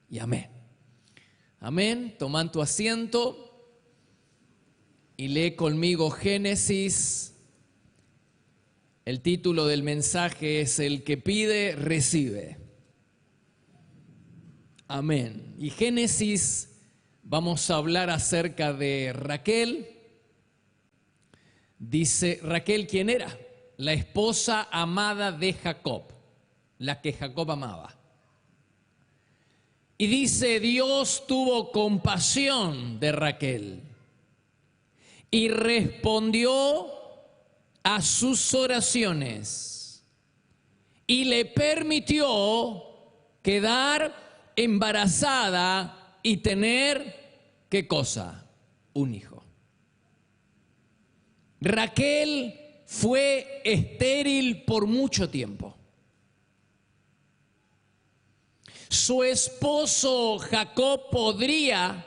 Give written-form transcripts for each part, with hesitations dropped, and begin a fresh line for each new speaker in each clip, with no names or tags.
y amén. Amén. Toma tu asiento y lee conmigo Génesis. El título del mensaje es El que pide, recibe. Amén. Y Génesis, vamos a hablar acerca de Raquel. Dice Raquel, ¿quién era? La esposa amada de Jacob, la que Jacob amaba. Y dice, Dios tuvo compasión de Raquel y respondió a sus oraciones y le permitió quedar embarazada y tener, ¿qué cosa? Un hijo. Raquel fue estéril por mucho tiempo. Su esposo Jacob podía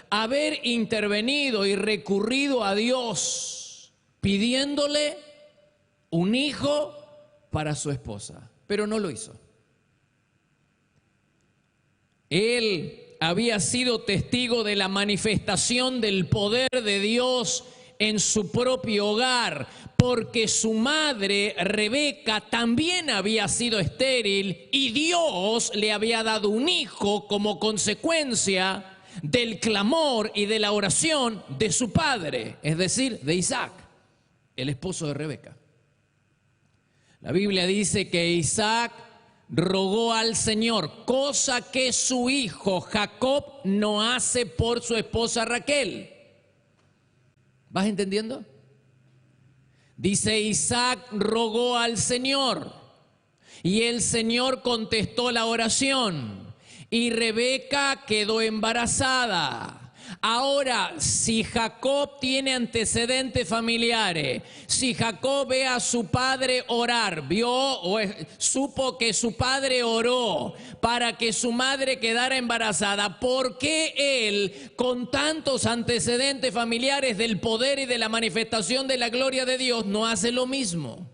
haber intervenido y recurrido a Dios pidiéndole un hijo para su esposa, pero no lo hizo. Él había sido testigo de la manifestación del poder de Dios en su propio hogar, porque su madre Rebeca también había sido estéril y Dios le había dado un hijo como consecuencia del clamor y de la oración de su padre, es decir, de Isaac, el esposo de Rebeca. La Biblia dice que Isaac rogó al Señor, cosa que su hijo Jacob no hace por su esposa Raquel. ¿Vas entendiendo? Dice, Isaac rogó al Señor y el Señor contestó la oración y Rebeca quedó embarazada. Ahora, si Jacob tiene antecedentes familiares, si Jacob ve a su padre orar, supo que su padre oró para que su madre quedara embarazada, ¿por qué él, con tantos antecedentes familiares del poder y de la manifestación de la gloria de Dios, no hace lo mismo?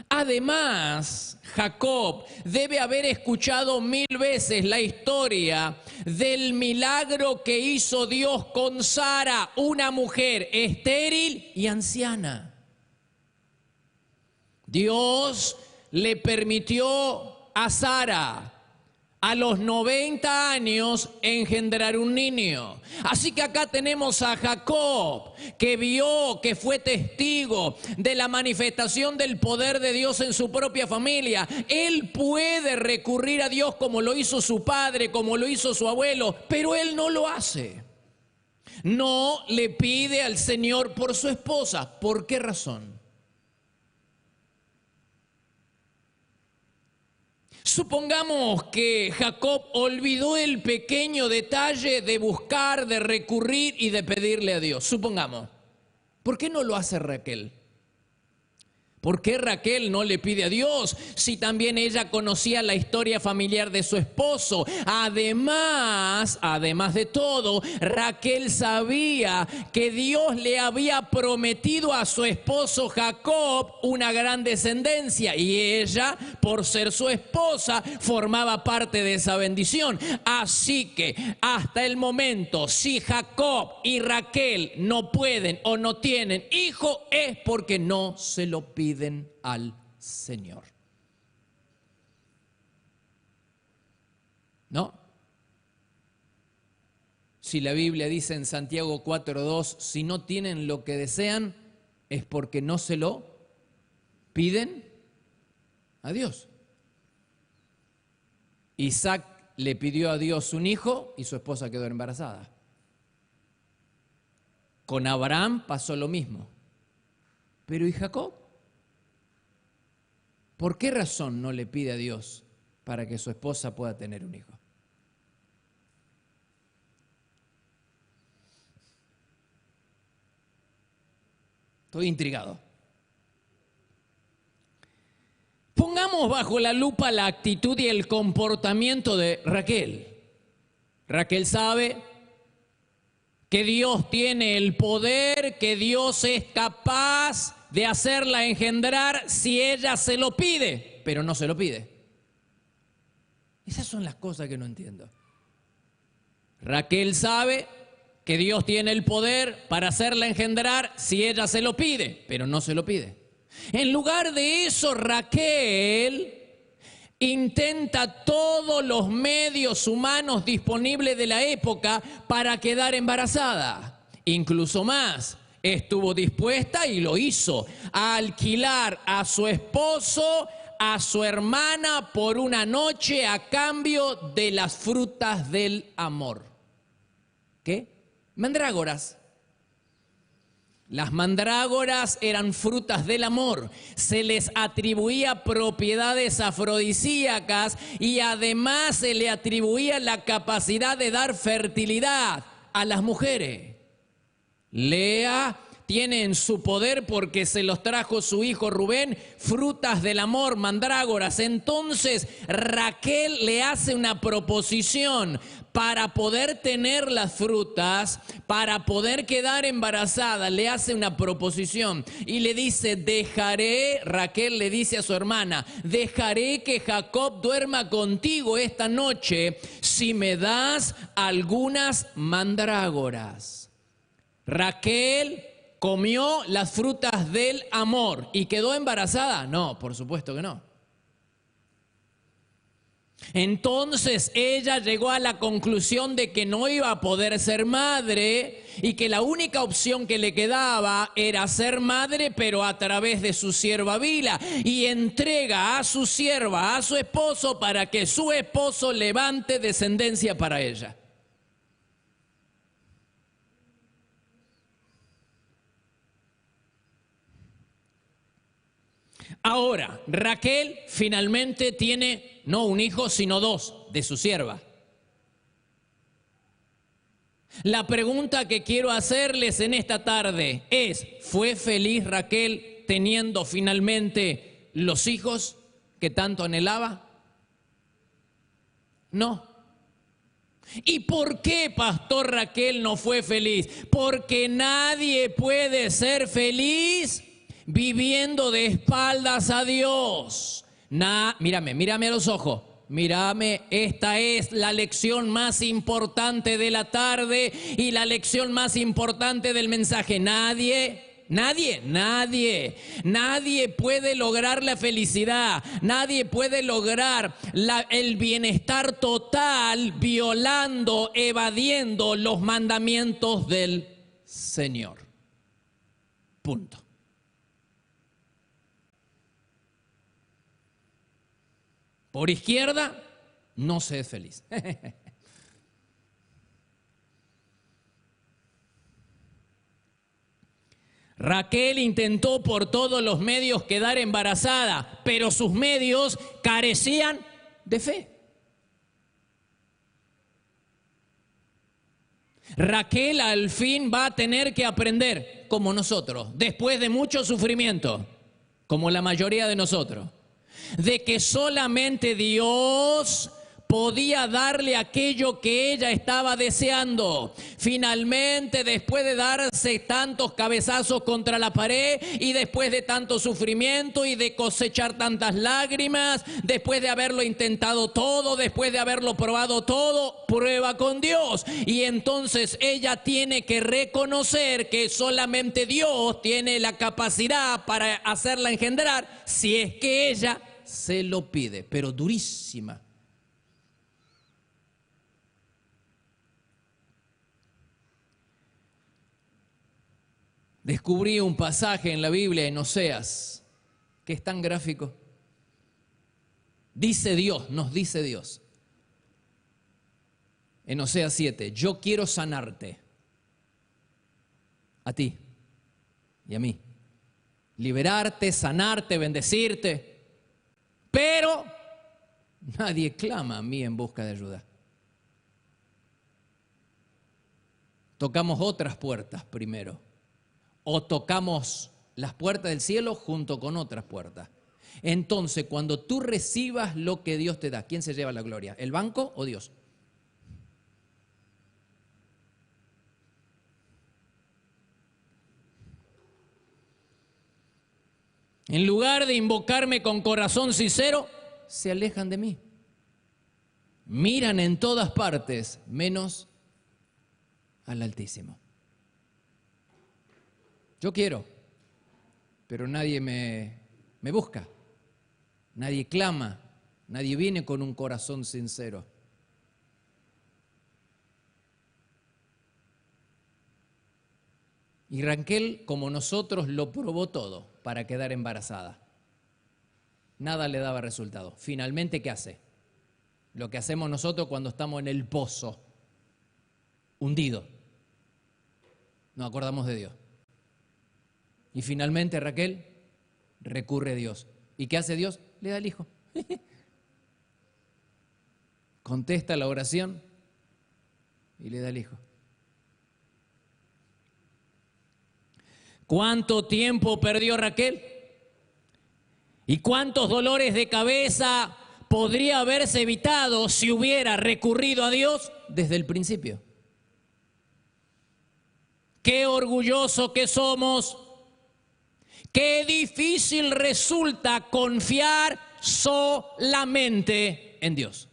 Además, Jacob debe haber escuchado 1000 veces la historia del milagro que hizo Dios con Sara, una mujer estéril y anciana. Dios le permitió a Sara a los 90 años engendrar un niño. Así que acá tenemos a Jacob, que vio, que fue testigo de la manifestación del poder de Dios en su propia familia. Él puede recurrir a Dios como lo hizo su padre, como lo hizo su abuelo, pero él no lo hace. No le pide al Señor por su esposa. ¿Por qué razón? Supongamos que Jacob olvidó el pequeño detalle de buscar, de recurrir y de pedirle a Dios. Supongamos. ¿Por qué no lo hace Raquel? ¿Por qué Raquel no le pide a Dios si también ella conocía la historia familiar de su esposo? Además de todo, Raquel sabía que Dios le había prometido a su esposo Jacob una gran descendencia y ella, por ser su esposa, formaba parte de esa bendición. Así que hasta el momento, si Jacob y Raquel no pueden o no tienen hijo, es porque no se lo piden al Señor. ¿No? Si la Biblia dice en Santiago 4:2, si no tienen lo que desean, es porque no se lo piden a Dios. Isaac le pidió a Dios un hijo y su esposa quedó embarazada. Con Abraham pasó lo mismo. Pero ¿y Jacob? ¿Por qué razón no le pide a Dios para que su esposa pueda tener un hijo? Estoy intrigado. Pongamos bajo la lupa la actitud y el comportamiento de Raquel. Raquel sabe que Dios tiene el poder, que Dios es capaz de hacerla engendrar si ella se lo pide, pero no se lo pide. Esas son las cosas que no entiendo. Raquel sabe que Dios tiene el poder para hacerla engendrar si ella se lo pide, pero no se lo pide. En lugar de eso, Raquel intenta todos los medios humanos disponibles de la época para quedar embarazada. Incluso más, estuvo dispuesta y lo hizo a alquilar a su esposo, a su hermana por una noche a cambio de las frutas del amor. ¿Qué? Mandrágoras. Las mandrágoras eran frutas del amor, se les atribuía propiedades afrodisíacas y además se le atribuía la capacidad de dar fertilidad a las mujeres. Lea tiene en su poder, porque se los trajo su hijo Rubén, frutas del amor, mandrágoras. Entonces Raquel le hace una proposición para poder tener las frutas, para poder quedar embarazada. Le hace una proposición y le dice: Raquel le dice a su hermana, dejaré que Jacob duerma contigo esta noche si me das algunas mandrágoras. Raquel comió las frutas del amor y quedó embarazada. No, por supuesto que no. Entonces ella llegó a la conclusión de que no iba a poder ser madre y que la única opción que le quedaba era ser madre, pero a través de su sierva Bila, y entrega a su sierva, a su esposo, para que su esposo levante descendencia para ella. Ahora, Raquel finalmente tiene no un hijo, sino dos de su sierva. La pregunta que quiero hacerles en esta tarde es: ¿fue feliz Raquel teniendo finalmente los hijos que tanto anhelaba? No. ¿Y por qué, pastor, Raquel no fue feliz? Porque nadie puede ser feliz viviendo de espaldas a Dios. Mírame a los ojos. Mírame, esta es la lección más importante de la tarde y la lección más importante del mensaje. Nadie puede lograr la felicidad, nadie puede lograr el bienestar total violando, evadiendo los mandamientos del Señor. Punto. Por izquierda, no se es feliz. Raquel intentó por todos los medios quedar embarazada, pero sus medios carecían de fe. Raquel al fin va a tener que aprender, como nosotros, después de mucho sufrimiento, como la mayoría de nosotros, de que solamente Dios podía darle aquello que ella estaba deseando. Finalmente, después de darse tantos cabezazos contra la pared y después de tanto sufrimiento y de cosechar tantas lágrimas, después de haberlo intentado todo, después de haberlo probado todo, prueba con Dios. Y entonces ella tiene que reconocer que solamente Dios tiene la capacidad para hacerla engendrar, si es que ella se lo pide, pero durísima. Descubrí un pasaje en la Biblia, en Oseas, que es tan gráfico. Dice Dios, nos dice Dios, en Oseas 7, yo quiero sanarte, a ti y a mí, liberarte, sanarte, bendecirte, pero nadie clama a mí en busca de ayuda. Tocamos otras puertas primero, o tocamos las puertas del cielo junto con otras puertas. Entonces, cuando tú recibas lo que Dios te da, ¿quién se lleva la gloria? ¿El banco o Dios? En lugar de invocarme con corazón sincero, se alejan de mí. miran en todas partes, menos al Altísimo. Yo quiero, pero nadie me busca, nadie clama, nadie viene con un corazón sincero. Y Raquel, como nosotros, lo probó todo para quedar embarazada. Nada le daba resultado. Finalmente, ¿qué hace? Lo que hacemos nosotros cuando estamos en el pozo, hundido. Nos acordamos de Dios. Y finalmente Raquel recurre a Dios. ¿Y qué hace Dios? Le da el hijo. Contesta la oración y le da el hijo. ¿Cuánto tiempo perdió Raquel? ¿Y cuántos dolores de cabeza podría haberse evitado si hubiera recurrido a Dios desde el principio? Qué orgulloso que somos. Qué difícil resulta confiar solamente en Dios.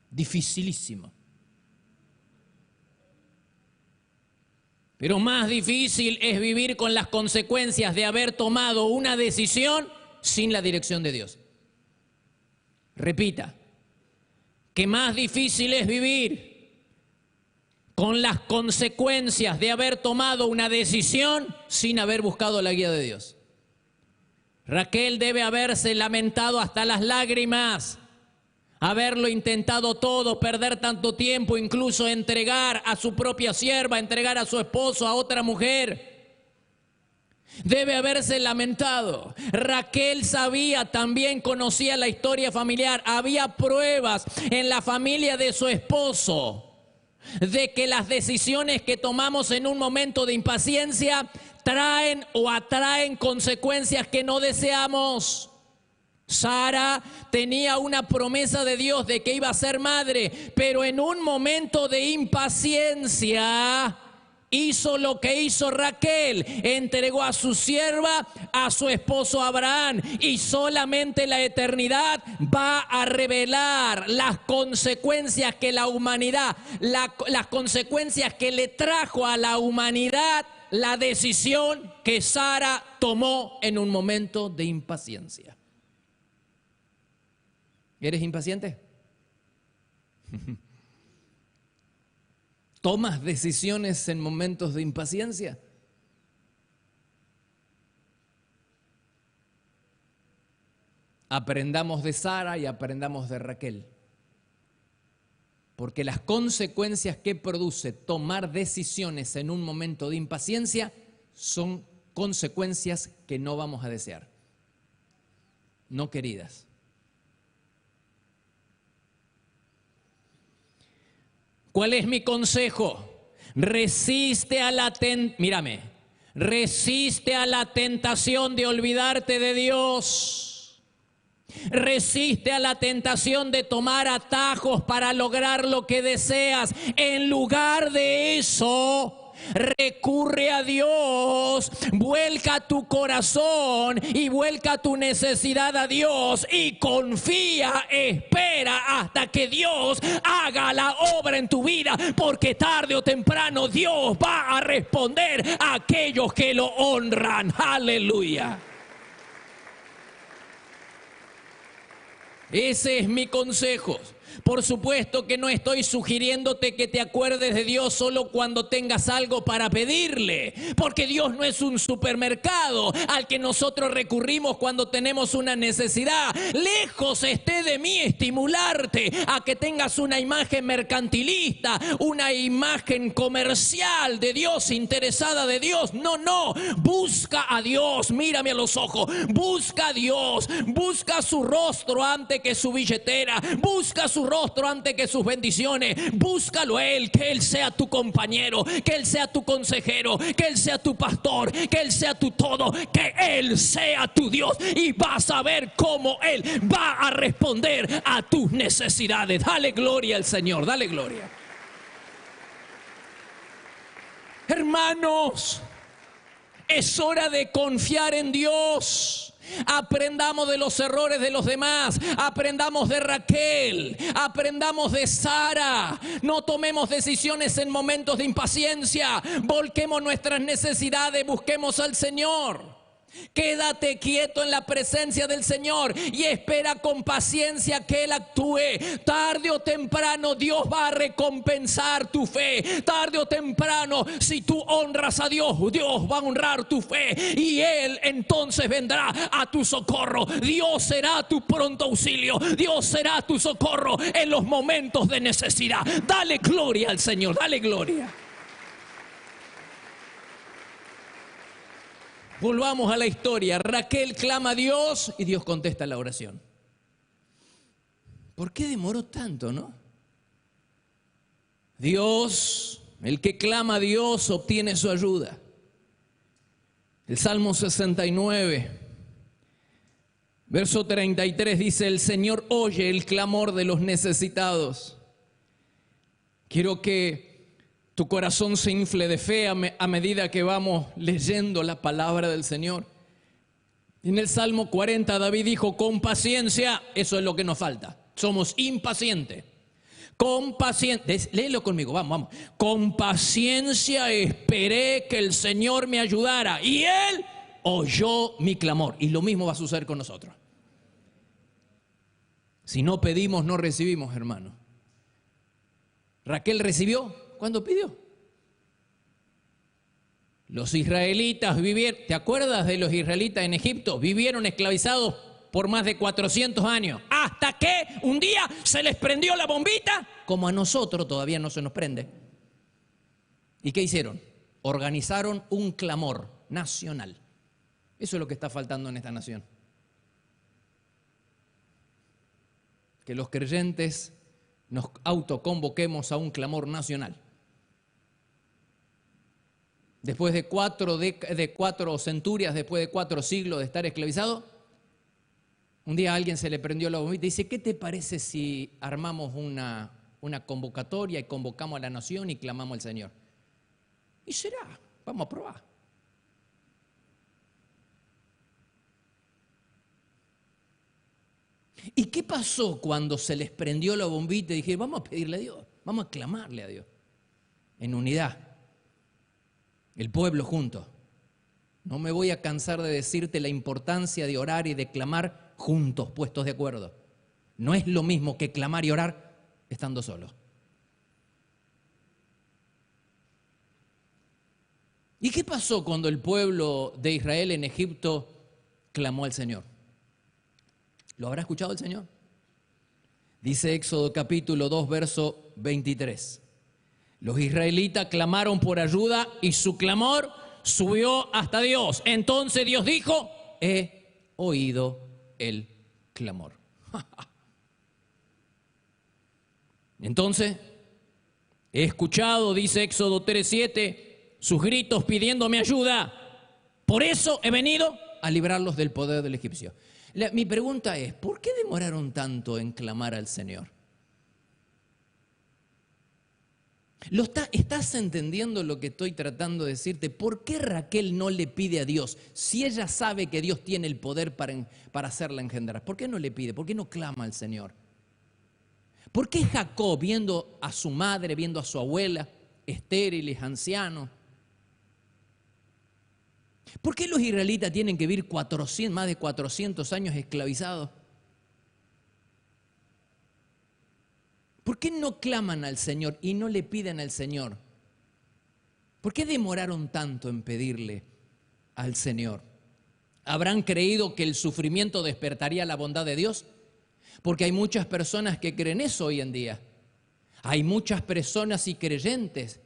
Dificilísimo. Pero más difícil es vivir con las consecuencias de haber tomado una decisión sin la dirección de Dios. Repita, que más difícil es vivir con las consecuencias de haber tomado una decisión sin haber buscado la guía de Dios. Raquel debe haberse lamentado hasta las lágrimas, haberlo intentado todo, perder tanto tiempo, incluso entregar a su propia sierva, entregar a su esposo a otra mujer. Debe haberse lamentado. Raquel sabía, también conocía la historia familiar. Había pruebas en la familia de su esposo de que las decisiones que tomamos en un momento de impaciencia traen o atraen consecuencias que no deseamos. Sara tenía una promesa de Dios de que iba a ser madre, pero en un momento de impaciencia hizo lo que hizo Raquel, entregó a su sierva, a su esposo Abraham, y solamente la eternidad va a revelar las consecuencias que la humanidad, las consecuencias que le trajo a la humanidad la decisión que Sara tomó en un momento de impaciencia. ¿Eres impaciente? ¿Tomas decisiones en momentos de impaciencia? Aprendamos de Sara y aprendamos de Raquel. Porque las consecuencias que produce tomar decisiones en un momento de impaciencia son consecuencias que no vamos a desear. No queridas. ¿Cuál es mi consejo? Resiste a la tentación de olvidarte de Dios. Resiste a la tentación de tomar atajos para lograr lo que deseas. En lugar de eso, recurre a Dios, vuelca tu corazón y vuelca tu necesidad a Dios y confía, espera hasta que Dios haga la obra en tu vida, porque tarde o temprano Dios va a responder a aquellos que lo honran. Aleluya. Ese es mi consejo. Por supuesto que no estoy sugiriéndote que te acuerdes de Dios solo cuando tengas algo para pedirle, porque Dios no es un supermercado al que nosotros recurrimos cuando tenemos una necesidad. Lejos esté de mí estimularte a que tengas una imagen mercantilista, una imagen comercial de Dios, interesada de Dios. No, busca a Dios, mírame a los ojos, busca a Dios, busca su rostro antes que su billetera, busca su rostro antes que sus bendiciones. Búscalo a Él, que Él sea tu compañero, que Él sea tu consejero, que Él sea tu pastor, que Él sea tu todo, que Él sea tu Dios, y vas a ver cómo Él va a responder a tus necesidades. Dale gloria al Señor, dale gloria. Hermanos, es hora de confiar en Dios. Aprendamos de los errores de los demás. Aprendamos de Raquel. Aprendamos de Sara. No tomemos decisiones en momentos de impaciencia. Volquemos nuestras necesidades. Busquemos al Señor. Quédate quieto en la presencia del Señor y espera con paciencia que Él actúe. Tarde o temprano Dios va a recompensar tu fe. Tarde o temprano, si tú honras a Dios, Dios va a honrar tu fe y Él entonces vendrá a tu socorro. Dios será tu pronto auxilio. Dios será tu socorro en los momentos de necesidad. Dale gloria al Señor, dale gloria. Volvamos a la historia. Raquel clama a Dios y Dios contesta la oración. ¿Por qué demoró tanto, no? Dios, el que clama a Dios obtiene su ayuda. El Salmo 69, verso 33 dice: el Señor oye el clamor de los necesitados. Quiero que tu corazón se infle de fe a medida que vamos leyendo la palabra del Señor. En el Salmo 40 David dijo: con paciencia, eso es lo que nos falta. Somos impacientes. Con paciencia, léelo conmigo, vamos. Con paciencia esperé que el Señor me ayudara y Él oyó mi clamor. Y lo mismo va a suceder con nosotros. Si no pedimos, no recibimos, hermano. Raquel recibió cuando pidió. Los israelitas vivieron, ¿te acuerdas de los israelitas en Egipto? Vivieron esclavizados por más de 400 años. Hasta que un día se les prendió la bombita, como a nosotros todavía no se nos prende. ¿Y qué hicieron? Organizaron un clamor nacional. Eso es lo que está faltando en esta nación. Que los creyentes nos autoconvoquemos a un clamor nacional. Después de cuatro centurias, después de 4 siglos de estar esclavizado, un día a alguien se le prendió la bombita y dice: ¿qué te parece si armamos una convocatoria y convocamos a la nación y clamamos al Señor? Y será, vamos a probar. ¿Y qué pasó cuando se les prendió la bombita y dije: vamos a pedirle a Dios, vamos a clamarle a Dios? En unidad, el pueblo junto. No me voy a cansar de decirte la importancia de orar y de clamar juntos, puestos de acuerdo. No es lo mismo que clamar y orar estando solos. ¿Y qué pasó cuando el pueblo de Israel en Egipto clamó al Señor? ¿Lo habrá escuchado el Señor? Dice Éxodo capítulo 2, verso 23. Los israelitas clamaron por ayuda y su clamor subió hasta Dios. Entonces Dios dijo: he oído el clamor. Entonces, he escuchado, dice Éxodo 3:7, sus gritos pidiéndome ayuda. Por eso he venido a librarlos del poder del egipcio. Mi pregunta es: ¿por qué demoraron tanto en clamar al Señor? ¿Estás entendiendo lo que estoy tratando de decirte? ¿Por qué Raquel no le pide a Dios si ella sabe que Dios tiene el poder para hacerla engendrar? ¿Por qué no le pide? ¿Por qué no clama al Señor? ¿Por qué Jacob, viendo a su madre, viendo a su abuela, estériles, ancianos? ¿Por qué los israelitas tienen que vivir más de 400 años esclavizados? ¿Por qué no claman al Señor y no le piden al Señor? ¿Por qué demoraron tanto en pedirle al Señor? ¿Habrán creído que el sufrimiento despertaría la bondad de Dios? Porque hay muchas personas que creen eso hoy en día. Hay muchas personas y creyentes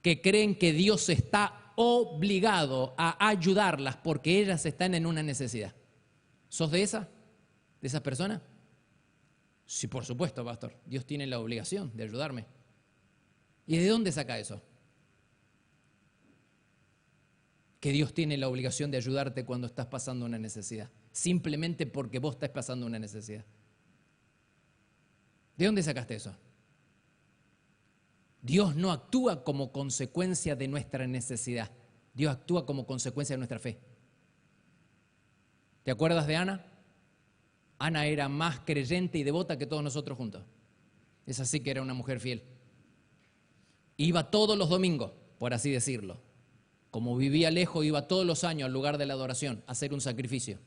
que creen que Dios está obligado a ayudarlas porque ellas están en una necesidad. ¿Sos de esas personas? Sí, por supuesto, pastor. Dios tiene la obligación de ayudarme. ¿Y de dónde saca eso? Que Dios tiene la obligación de ayudarte cuando estás pasando una necesidad. Simplemente porque vos estás pasando una necesidad. ¿De dónde sacaste eso? Dios no actúa como consecuencia de nuestra necesidad. Dios actúa como consecuencia de nuestra fe. ¿Te acuerdas de Ana? Ana era más creyente y devota que todos nosotros juntos. Es así que era una mujer fiel. Iba todos los domingos, por así decirlo. Como vivía lejos, iba todos los años al lugar de la adoración a hacer un sacrificio.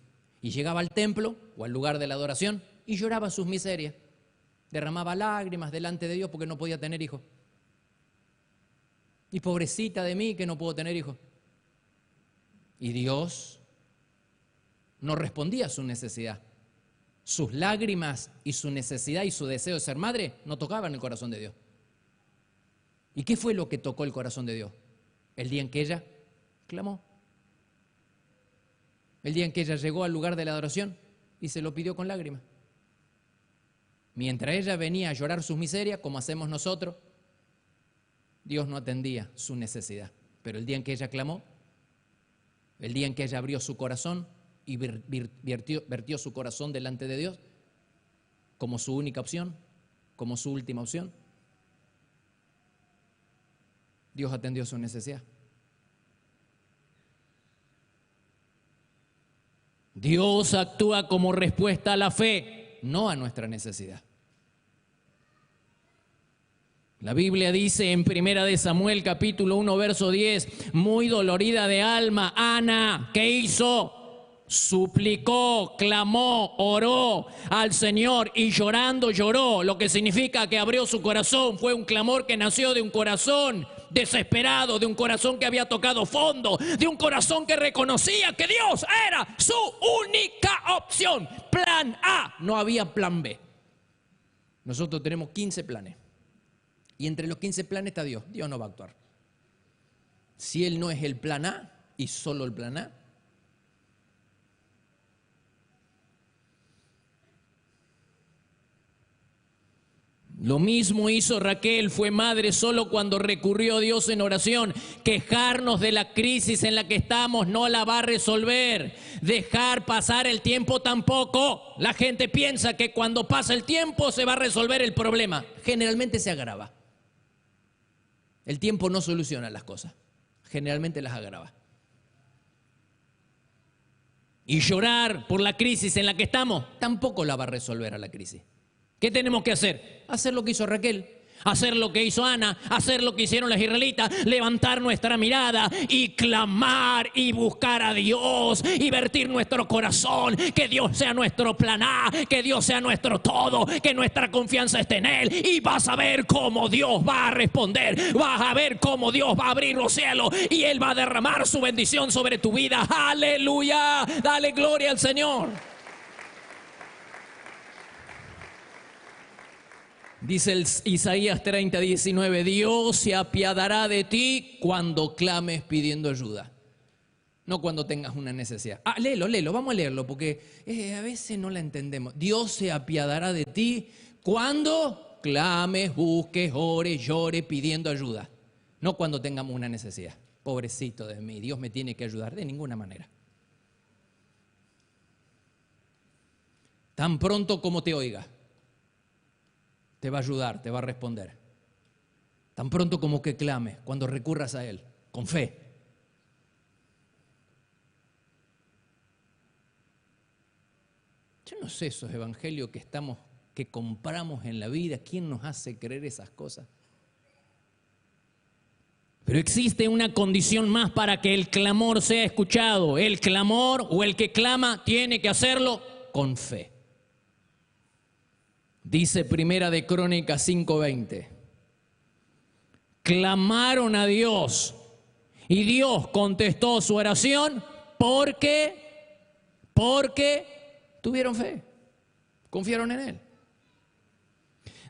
Y llegaba al templo o al lugar de la adoración y lloraba sus miserias. Derramaba lágrimas delante de Dios porque no podía tener hijos. Y pobrecita de mí que no puedo tener hijos. Y Dios no respondía a su necesidad. Sus lágrimas y su necesidad y su deseo de ser madre no tocaban el corazón de Dios. ¿Y qué fue lo que tocó el corazón de Dios? El día en que ella clamó. El día en que ella llegó al lugar de la adoración y se lo pidió con lágrimas. Mientras ella venía a llorar sus miserias, como hacemos nosotros, Dios no atendía su necesidad. Pero el día en que ella clamó, el día en que ella abrió su corazón y vertió su corazón delante de Dios, como su única opción, como su última opción, Dios atendió su necesidad. Dios actúa como respuesta a la fe, no a nuestra necesidad. La Biblia dice en 1 Samuel capítulo 1 verso 10, muy dolorida de alma, Ana, ¿qué hizo? Suplicó, clamó, oró al Señor y llorando lloró, lo que significa que abrió su corazón. Fue un clamor que nació de un corazón desesperado, de un corazón que había tocado fondo, de un corazón que reconocía que Dios era su única opción. Plan A, no había plan B. Nosotros tenemos 15 planes y entre los 15 planes está Dios. Dios no va a actuar. Si Él no es el plan A y solo el plan A, lo mismo hizo Raquel, fue madre solo cuando recurrió a Dios en oración. Quejarnos de la crisis en la que estamos no la va a resolver. Dejar pasar el tiempo tampoco. La gente piensa que cuando pasa el tiempo se va a resolver el problema. Generalmente se agrava. El tiempo no soluciona las cosas. Generalmente las agrava. Y llorar por la crisis en la que estamos tampoco la va a resolver a la crisis. ¿Qué tenemos que hacer? Hacer lo que hizo Raquel, hacer lo que hizo Ana, hacer lo que hicieron los israelitas, levantar nuestra mirada y clamar y buscar a Dios y vertir nuestro corazón, que Dios sea nuestro plan A, que Dios sea nuestro todo, que nuestra confianza esté en Él y vas a ver cómo Dios va a responder, vas a ver cómo Dios va a abrir los cielos y Él va a derramar su bendición sobre tu vida. ¡Aleluya! Dale gloria al Señor. Dice el Isaías 30:19, Dios se apiadará de ti cuando clames pidiendo ayuda. No cuando tengas una necesidad. Léelo, vamos a leerlo porque a veces no la entendemos. Dios se apiadará de ti cuando clames, busques, ores, llores pidiendo ayuda. No cuando tengamos una necesidad. Pobrecito de mí, Dios me tiene que ayudar de ninguna manera. Tan pronto como te oiga, te va a ayudar, te va a responder. Tan pronto como que clames, cuando recurras a Él, con fe. Yo no sé esos evangelios que compramos en la vida, ¿quién nos hace creer esas cosas? Pero existe una condición más para que el clamor sea escuchado. El clamor o el que clama tiene que hacerlo con fe. Dice Primera de Crónicas 5:20. Clamaron a Dios y Dios contestó su oración porque tuvieron fe, confiaron en Él.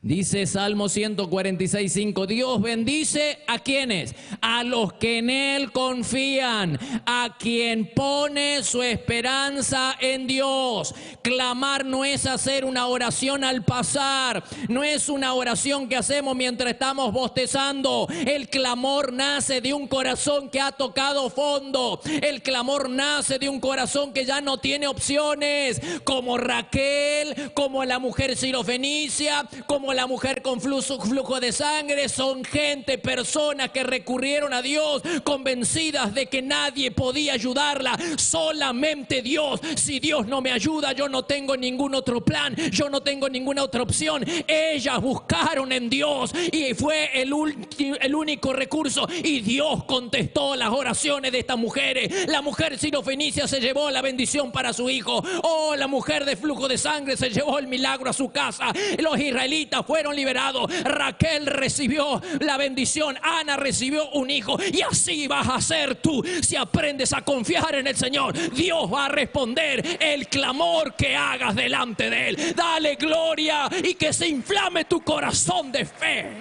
Dice Salmo 146:5, Dios bendice ¿a quiénes? A los que en Él confían, a quien pone su esperanza en Dios. Clamar no es hacer una oración al pasar, no es una oración que hacemos mientras estamos bostezando. El clamor nace de un corazón que ha tocado fondo. El clamor nace de un corazón que ya no tiene opciones, como Raquel, como la mujer sirofenicia, como la mujer con flujo de sangre son gente, personas que recurrieron a Dios convencidas de que nadie podía ayudarla, solamente Dios. Si Dios no me ayuda, yo no tengo ningún otro plan, yo no tengo ninguna otra opción. Ellas buscaron en Dios y fue el único recurso, y Dios contestó las oraciones de estas mujeres. La mujer sirofenicia se llevó la bendición para su hijo. Oh, la mujer de flujo de sangre se llevó el milagro a su casa. Los israelitas fueron liberados. Raquel recibió la bendición. Ana recibió un hijo. Y así vas a ser tú si aprendes a confiar en el Señor. Dios va a responder el clamor que hagas delante de Él. Dale gloria y que se inflame tu corazón de fe.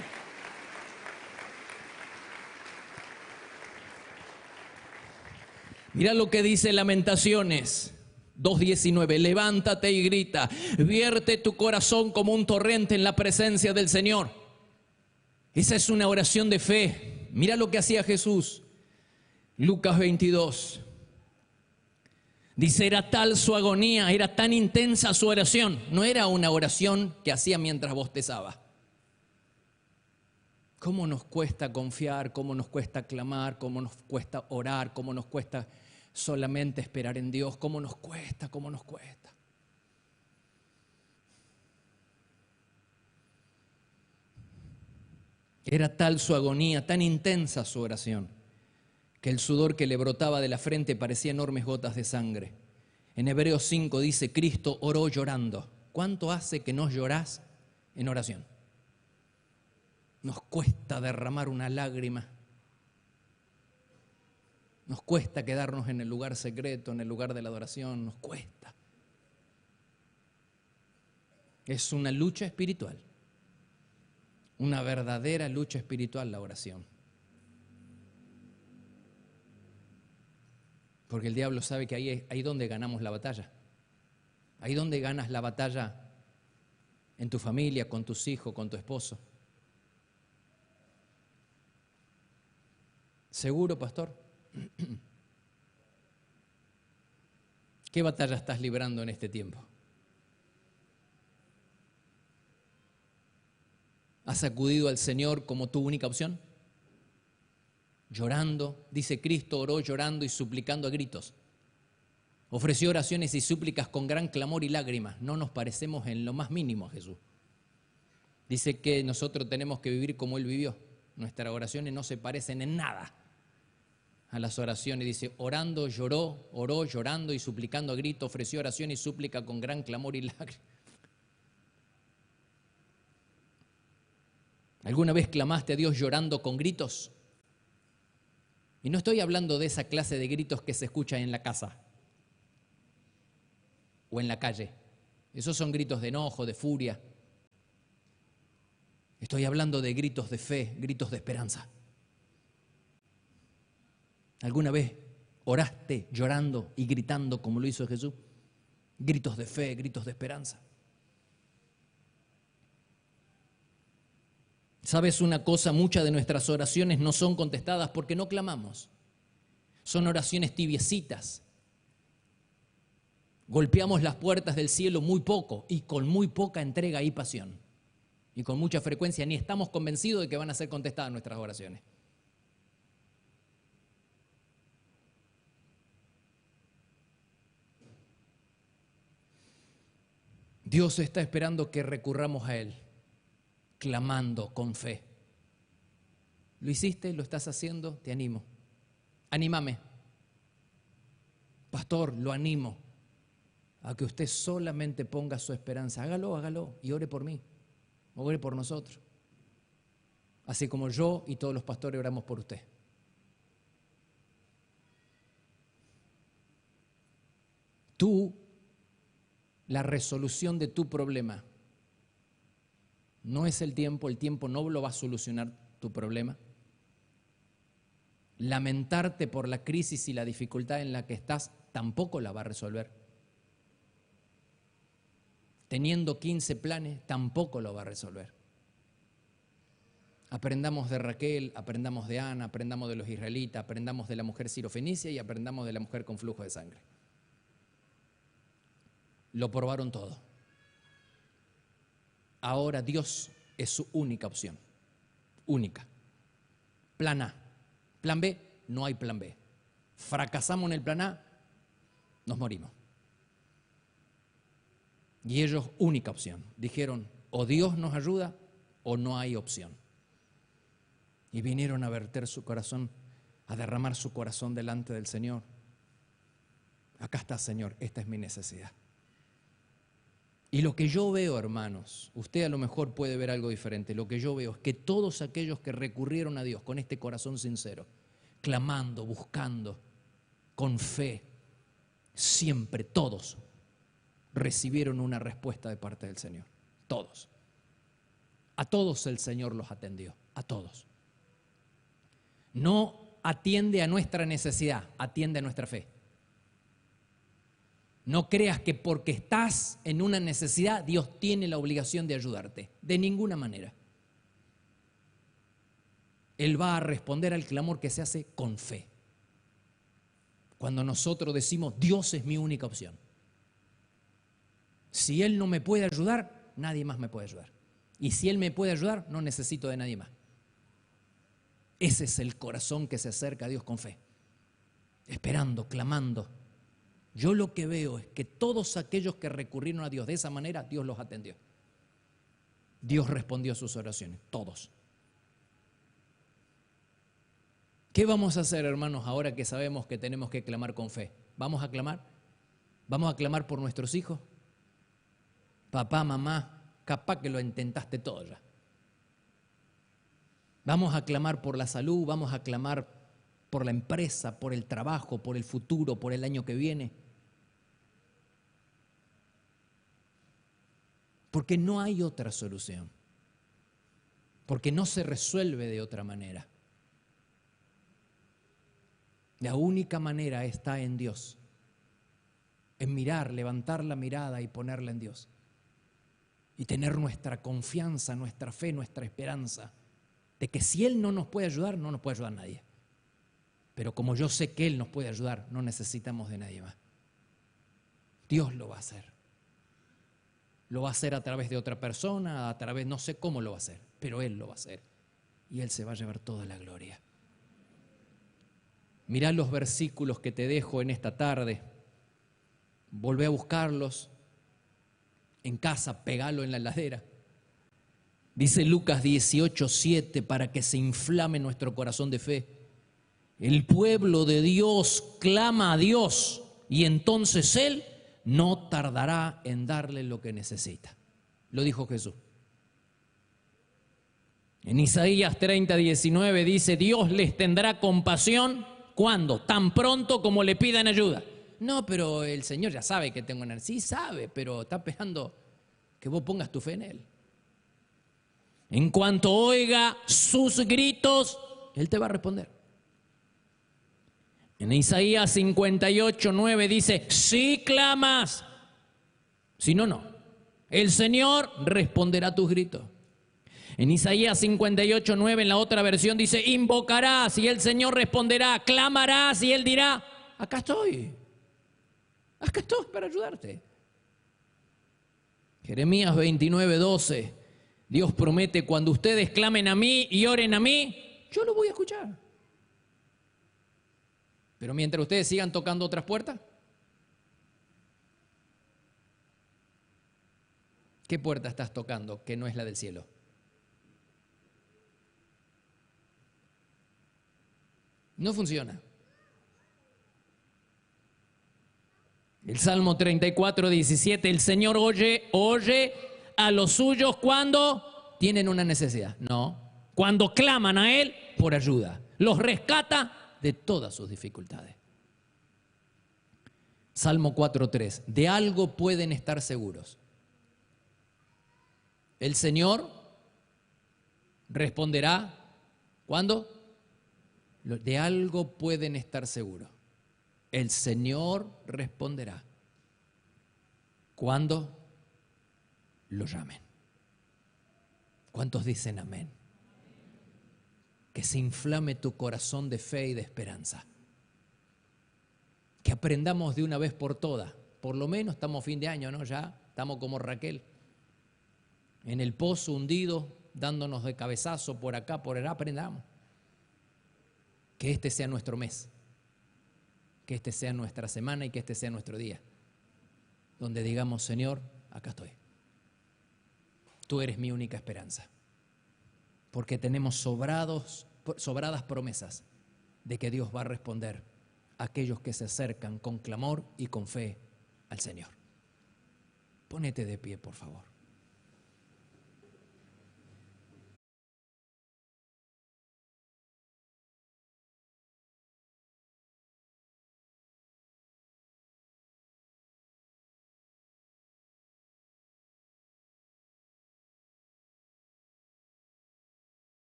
Mira lo que dice Lamentaciones 2:19. Levántate y grita, vierte tu corazón como un torrente en la presencia del Señor. Esa es una oración de fe. Mira lo que hacía Jesús. Lucas 22. Dice, era tal su agonía, era tan intensa su oración. No era una oración que hacía mientras bostezaba. ¿Cómo nos cuesta confiar? ¿Cómo nos cuesta clamar? ¿Cómo nos cuesta orar? ¿Cómo nos cuesta solamente esperar en Dios? ¿Cómo nos cuesta? ¿Cómo nos cuesta? Era tal su agonía, tan intensa su oración, que el sudor que le brotaba de la frente parecía enormes gotas de sangre. En Hebreos 5 dice, Cristo oró llorando. ¿Cuánto hace que no llorás en oración? Nos cuesta derramar una lágrima. Nos cuesta quedarnos en el lugar secreto, en el lugar de la adoración. Nos cuesta. Es una lucha espiritual. Una verdadera lucha espiritual la oración. Porque el diablo sabe que ahí es donde ganamos la batalla. Ahí donde ganas la batalla en tu familia, con tus hijos, con tu esposo. ¿Seguro, pastor? ¿Qué batalla estás librando en este tiempo? ¿Has acudido al Señor como tu única opción? Llorando, dice Cristo, oró llorando y suplicando a gritos. Ofreció oraciones y súplicas con gran clamor y lágrimas. No nos parecemos en lo más mínimo a Jesús. Dice que nosotros tenemos que vivir como Él vivió. Nuestras oraciones no se parecen en nada a las oraciones. Dice, orando lloró, oró llorando y suplicando a grito, ofreció oración y súplica con gran clamor y lágrimas. ¿Alguna vez clamaste a Dios llorando con gritos? Y no estoy hablando de esa clase de gritos que se escuchan en la casa o en la calle. Esos son gritos de enojo, de furia. Estoy hablando de gritos de fe, gritos de esperanza. ¿Alguna vez oraste llorando y gritando como lo hizo Jesús? Gritos de fe, gritos de esperanza. ¿Sabes una cosa? Muchas de nuestras oraciones no son contestadas porque no clamamos. Son oraciones tibiecitas. Golpeamos las puertas del cielo muy poco y con muy poca entrega y pasión. Y con mucha frecuencia ni estamos convencidos de que van a ser contestadas nuestras oraciones. Dios está esperando que recurramos a Él, clamando con fe. ¿Lo hiciste? ¿Lo estás haciendo? Te animo. Anímame. Pastor, lo animo a que usted solamente ponga su esperanza. Hágalo, hágalo y ore por mí. Ore por nosotros. Así como yo y todos los pastores oramos por usted. La resolución de tu problema no es el tiempo no lo va a solucionar tu problema. Lamentarte por la crisis y la dificultad en la que estás tampoco la va a resolver. Teniendo 15 planes tampoco lo va a resolver. Aprendamos de Raquel, aprendamos de Ana, aprendamos de los israelitas, aprendamos de la mujer sirofenicia y aprendamos de la mujer con flujo de sangre. Lo probaron todo. Ahora Dios es su única opción. Única. Plan A. Plan B, no hay plan B. Fracasamos en el plan A, nos morimos. Y ellos, única opción. Dijeron, o Dios nos ayuda o no hay opción. Y vinieron a verter su corazón, a derramar su corazón delante del Señor. Acá está, Señor, esta es mi necesidad. Y lo que yo veo, hermanos, usted a lo mejor puede ver algo diferente. Lo que yo veo es que todos aquellos que recurrieron a Dios con este corazón sincero, clamando, buscando, con fe, siempre todos recibieron una respuesta de parte del Señor. Todos. A todos el Señor los atendió, a todos. No atiende a nuestra necesidad, atiende a nuestra fe. No creas que porque estás en una necesidad, Dios tiene la obligación de ayudarte. De ninguna manera. Él va a responder al clamor que se hace con fe. Cuando nosotros decimos, Dios es mi única opción. Si Él no me puede ayudar, nadie más me puede ayudar. Y si Él me puede ayudar, no necesito de nadie más. Ese es el corazón que se acerca a Dios con fe. Esperando, clamando. Yo lo que veo es que todos aquellos que recurrieron a Dios de esa manera, Dios los atendió. Dios respondió a sus oraciones, todos. ¿Qué vamos a hacer, hermanos, ahora que sabemos que tenemos que clamar con fe? ¿Vamos a clamar? ¿Vamos a clamar por nuestros hijos? Papá, mamá, capaz que lo intentaste todo ya. Vamos a clamar por la salud, vamos a clamar por la empresa, por el trabajo, por el futuro, por el año que viene. Porque no hay otra solución. Porque no se resuelve de otra manera. La única manera está en Dios. En mirar, levantar la mirada y ponerla en Dios. Y tener nuestra confianza, nuestra fe, nuestra esperanza. De que si Él no nos puede ayudar, no nos puede ayudar nadie. Pero como yo sé que Él nos puede ayudar, no necesitamos de nadie más. Dios lo va a hacer. Lo va a hacer a través de otra persona, a través, no sé cómo lo va a hacer, pero Él lo va a hacer. Y Él se va a llevar toda la gloria. Mirá los versículos que te dejo en esta tarde. Volvé a buscarlos. En casa, pegalo en la heladera. Dice Lucas 18:7, para que se inflame nuestro corazón de fe. El pueblo de Dios clama a Dios y entonces Él no tardará en darle lo que necesita. Lo dijo Jesús. En Isaías 30:19 dice, Dios les tendrá compasión, ¿cuándo? Tan pronto como le pidan ayuda. No, pero el Señor ya sabe que tengo una... Sí sabe, pero está esperando que vos pongas tu fe en Él. En cuanto oiga sus gritos, Él te va a responder. En Isaías 58:9 dice, si clamas, si no, no. El Señor responderá a tus gritos. En Isaías 58:9 en la otra versión dice, invocarás y el Señor responderá, clamarás y Él dirá, acá estoy para ayudarte. Jeremías 29:12, Dios promete, cuando ustedes clamen a mí y oren a mí, yo lo voy a escuchar. Pero mientras ustedes sigan tocando otras puertas, ¿qué puerta estás tocando que no es la del cielo? No funciona. El Salmo 34:17, el Señor oye a los suyos cuando tienen una necesidad. No, cuando claman a Él por ayuda. Los rescata de todas sus dificultades. Salmo 4:3, de algo pueden estar seguros. El Señor responderá, ¿cuándo? De algo pueden estar seguros. El Señor responderá cuando lo llamen. ¿Cuántos dicen amén? Que se inflame tu corazón de fe y de esperanza. Que aprendamos de una vez por todas. Por lo menos estamos fin de año, ¿no? Ya estamos como Raquel. En el pozo hundido, dándonos de cabezazo por acá, por allá, aprendamos. Que este sea nuestro mes, que este sea nuestra semana y que este sea nuestro día, donde digamos, Señor, acá estoy. Tú eres mi única esperanza, porque tenemos sobradas promesas de que Dios va a responder a aquellos que se acercan con clamor y con fe al Señor. Pónete de pie, por favor.